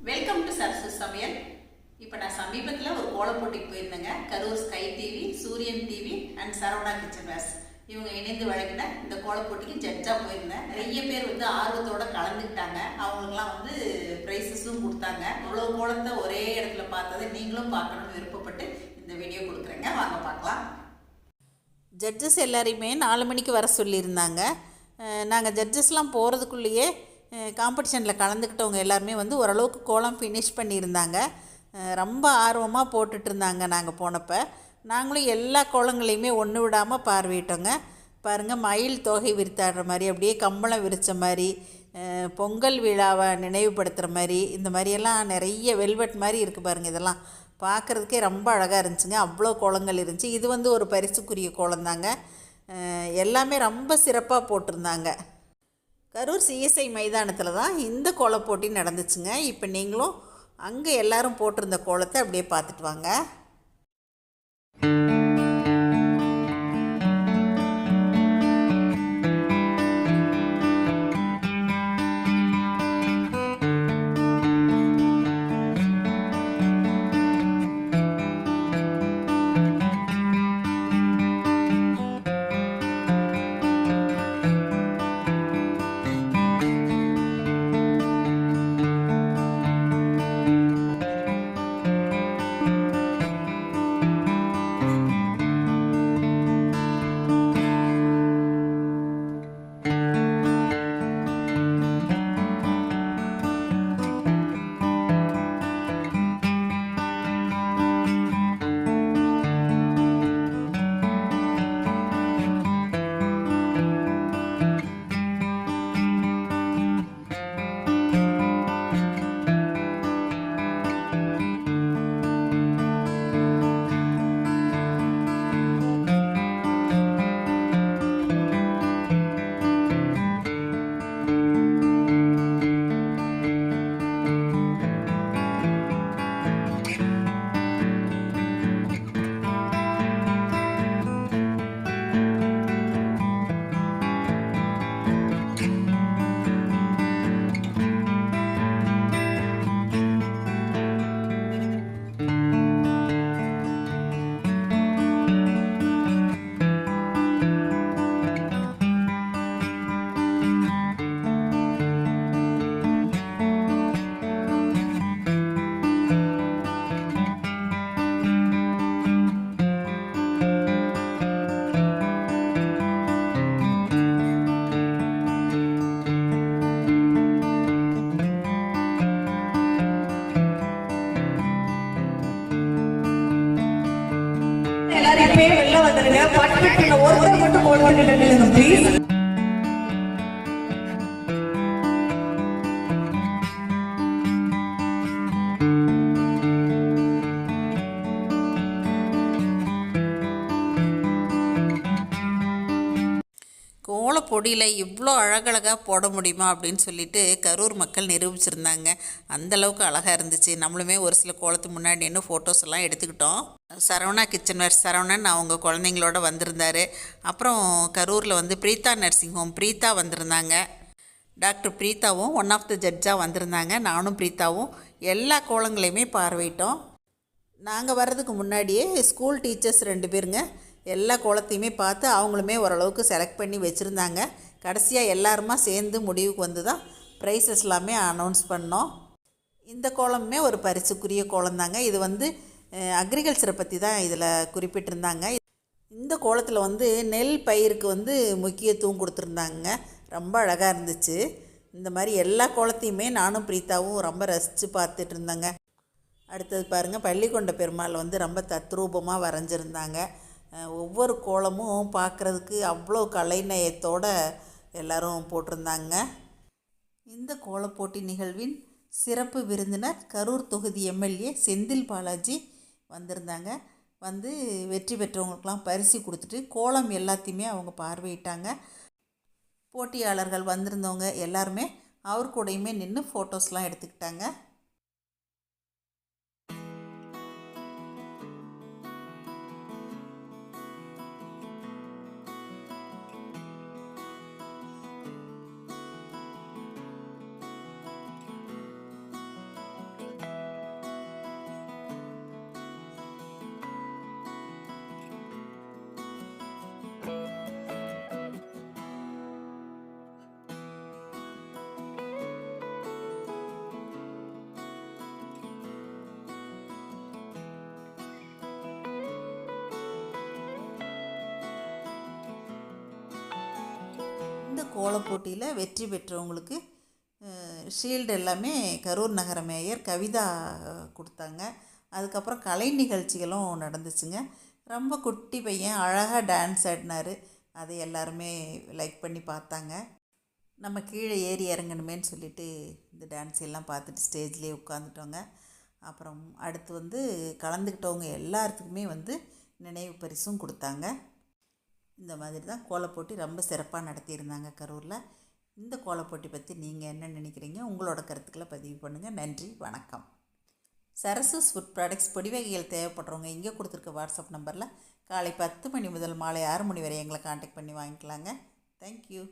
Welcome to Sarasu சமையல். இப்போ நான் சமீபத்தில் ஒரு கோலம் போட்டிக்கு போயிருந்தேங்க. Karur sky TV, Suryan TV and Saravana kitchen wares இவங்க இணைந்து வழங்கின இந்த கோல போட்டிக்கு ஜட்ஜாக போயிருந்தேன். நிறைய பேர் ஆர்வத்தோட கலந்துக்கிட்டாங்க. அவங்களுக்குலாம் ப்ரைஸஸும் கொடுத்தாங்க. இவ்வளோ கோலத்தை ஒரே இடத்துல பார்த்ததை நீங்களும் பார்க்கணும்னு விருப்பப்பட்டு இந்த வீடியோ கொடுக்குறேங்க. வாங்க பார்க்கலாம். ஜட்ஜஸ் எல்லாரையுமே 4 மணிக்கு வர சொல்லியிருந்தாங்க. நாங்கள் ஜட்ஜஸ்லாம் போகிறதுக்குள்ளேயே காம்படிஷனில் கலந்துக்கிட்டவங்க எல்லாருமே ஓரளவுக்கு கோலம் ஃபினிஷ் பண்ணியிருந்தாங்க. ரொம்ப ஆர்வமாக போட்டுட்டு இருந்தாங்க. நாங்கள் போனப்போ நாங்களும் எல்லா கோலங்களையுமே ஒன்று விடாமல் பார்வையிட்டோங்க. பாருங்கள், மயில் தொகை விரித்தாடுற மாதிரி, அப்படியே கம்பளம் விரித்த மாதிரி, பொங்கல் விழாவை நினைவுபடுத்துகிற மாதிரி, இந்த மாதிரியெல்லாம் நிறைய வெல்வெட் மாதிரி இருக்குது பாருங்கள். இதெல்லாம் பார்க்குறதுக்கே ரொம்ப அழகாக இருந்துச்சுங்க. அவ்வளோ கோலங்கள் இருந்துச்சு. இது ஒரு பரிசுக்குரிய கோலம் தாங்க. எல்லாமே ரொம்ப சிறப்பாக போட்டிருந்தாங்க. கரூர் சிஎஸ்ஐ மைதானத்தில் தான் இந்த கோலப் போட்டி நடந்துச்சுங்க. இப்போ நீங்களும் அங்கே எல்லோரும் போட்டிருந்த கோலத்தை அப்படியே பார்த்துட்டு வாங்க. எல்லாருமே வெளில வந்துருங்க. பார்ட்டிசிபேட் ஒருத்தர் மட்டும் போன் பண்ணிட்டு ப்ளீஸ். கோலப்பொடியில் இவ்வளோ அழகழகாக போட முடியுமா அப்படின்னு சொல்லிட்டு கரூர் மக்கள் நிரூபிச்சிருந்தாங்க. அந்தளவுக்கு அழகாக இருந்துச்சு. நம்மளுமே ஒரு சில கோலத்துக்கு முன்னாடி இன்னும் ஃபோட்டோஸ் எல்லாம் எடுத்துக்கிட்டோம். சரவணா கிச்சன் வேர் சரவணன் அவங்க குழந்தைங்களோட வந்திருந்தார். அப்புறம் கரூரில் பிரீத்தா நர்சிங் ஹோம் பிரீத்தா வந்திருந்தாங்க. டாக்டர் பிரீத்தாவும் ஒன் ஆஃப் த ஜட்ஜாக வந்திருந்தாங்க. நானும் பிரீத்தாவும் எல்லா கோலங்களையுமே பார்வையிட்டோம். நாங்கள் வர்றதுக்கு முன்னாடியே ஸ்கூல் டீச்சர்ஸ் 2 பேருங்க எல்லா கோலத்தையுமே பார்த்து அவங்களுமே ஓரளவுக்கு செலக்ட் பண்ணி வச்சுருந்தாங்க. கடைசியாக எல்லாருமா சேர்ந்து முடிவுக்கு வந்து தான் ப்ரைஸஸ் எல்லாமே அனௌன்ஸ் பண்ணோம். இந்த கோலமுமே ஒரு பரிசுக்குரிய கோலம் தாங்க. இது அக்ரிகல்ச்சரை பற்றி தான் இதில் குறிப்பிட்டிருந்தாங்க. இந்த கோலத்தில் நெல் பயிருக்கு முக்கியத்துவம் கொடுத்துருந்தாங்க. ரொம்ப அழகாக இருந்துச்சு. இந்த மாதிரி எல்லா கோலத்தையுமே நானும் பிரீத்தாவும் ரொம்ப ரசித்து பார்த்துட்டு இருந்தாங்க. அடுத்தது பாருங்கள், பள்ளிக்கொண்ட பெருமாள் ரொம்ப தத்ரூபமாக வரைஞ்சிருந்தாங்க. ஒவ்வொரு கோலமும் பார்க்குறதுக்கு அவ்வளோ கலைநயத்தோடு எல்லோரும் போட்டிருந்தாங்க. இந்த கோலப்போட்டி நிகழ்வின் சிறப்பு விருந்தினர் கரூர் தொகுதி எம்எல்ஏ செந்தில் பாலாஜி வந்திருந்தாங்க. வெற்றி பெற்றவங்களுக்கெல்லாம் பரிசு கொடுத்துட்டு கோலம் எல்லாத்தையுமே அவங்க பார்வையிட்டாங்க. போட்டியாளர்கள் வந்திருந்தவங்க எல்லாருமே அவர் கூடயுமே நின்று ஃபோட்டோஸ்லாம் எடுத்துக்கிட்டாங்க. இந்த கோலப் போட்டியில் வெற்றி பெற்றவங்களுக்கு ஷீல்டு எல்லாமே கரூர் நகர மேயர் கவிதா கொடுத்தாங்க. அதுக்கப்புறம் கலை நிகழ்ச்சிகளும் நடந்துச்சுங்க. ரொம்ப குட்டி பையன் அழகாக டான்ஸ் ஆடினார். அதை எல்லாருமே லைக் பண்ணி பார்த்தாங்க. நம்ம கீழே ஏறி இறங்கணுமேன்னு சொல்லிட்டு இந்த டான்ஸ் எல்லாம் பார்த்துட்டு ஸ்டேஜ்லேயே உட்காந்துட்டோங்க. அப்புறம் அடுத்து கலந்துக்கிட்டவங்க எல்லாத்துக்குமே நினைவு பரிசும் கொடுத்தாங்க. இந்த மாதிரி தான் கோலப்போட்டி ரொம்ப சிறப்பாக நடத்தியிருந்தாங்க கரூரில். இந்த கோலப்போட்டி பற்றி நீங்கள் என்ன நினைக்கிறீங்க? உங்களோட கருத்துக்களை பதிவு பண்ணுங்கள். நன்றி, வணக்கம். சரசஸ் ஃபுட் ப்ராடக்ட்ஸ் பொடி வகைகள் தேவைப்படுறவங்க இங்கே கொடுத்துருக்க வாட்ஸ்அப் நம்பரில் காலை 10 மணி முதல் மாலை 6 மணி வரை எங்களை காண்டாக்ட் பண்ணி வாங்கிக்கலாங்க. தேங்க்யூ.